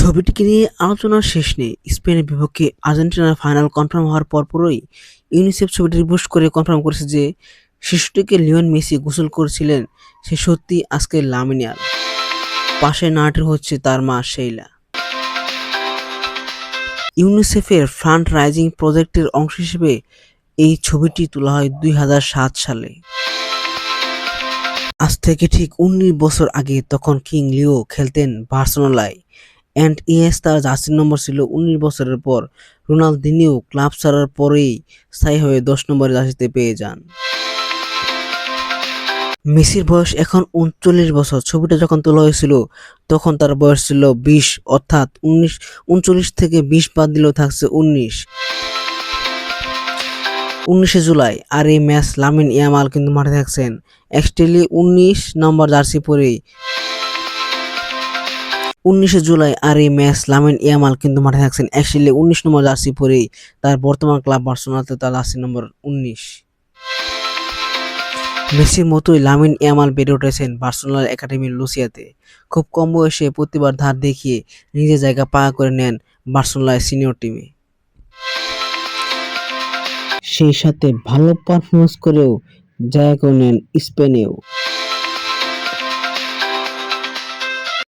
ছবিটিকে নিয়ে আলোচনার শেষ নেই। স্পেনের বিপক্ষে আর্জেন্টিনার ফাইনাল কনফার্ম হওয়ার পরপরই ইউনিসেফ ছবিটি রিপোস্ট করে কনফার্ম করেছে যে শিশুটিকে লিওনেল মেসি গোসল করেছিলেন সে সত্যিই আজকের লামিন ইয়ামাল। পাশের নারীটি হচ্ছে তার মা শেইলা। ইউনিসেফের ফান্ড রাইজিং প্রজেক্টের অংশ হিসেবে এই ছবিটি তোলা হয় 2007 সালে। আজ থেকে ঠিক 19 বছর আগে তখন কিং লিও খেলতেন বার্সেলোনায়। তার জার্সি নম্বর ছিল 19 বছরের পর রোনালদিনিও ক্লাব ছাড়ার পরেই স্থায়ীভাবে 10 নম্বরের জার্সিতে পেয়ে যান। মেসির বয়স এখন 39 বছর। ছবিটা যখন তোলা হয়েছিল তখন তার বয়স ছিল 20, অর্থাৎ 39 থেকে 20 বাদ দিলেও থাকছে 19। 19শে জুলাই আর এই ম্যাচ লামিন ইয়ামাল কিন্তু মাঠে থাকছেন এক্স্যাক্টলি 19 নম্বর জার্সি পরেই। 19শে জুলাই আর এই ম্যাচ লামিন ইয়ামাল কিন্তু মাঠে থাকছেন এক্স্যাক্টলি 19 নম্বর জার্সি পরেই। তার বর্তমান ক্লাব বার্সেলোনাতে তার জার্সি নম্বর 19। মেসির মতোই লামিন ইয়ামাল বেড়ে উঠেছেন বার্সেলোনার একাডেমি লুসিয়াতে। খুব কম বয়সে প্রতিবার ধার দেখিয়ে নিজের জায়গা পাকা করে নেন বার্সেলোনার সিনিয়র টিমে। সেই সাথে ভালো পারফরমেন্স করেও জায়গা করে নেন স্পেনেও।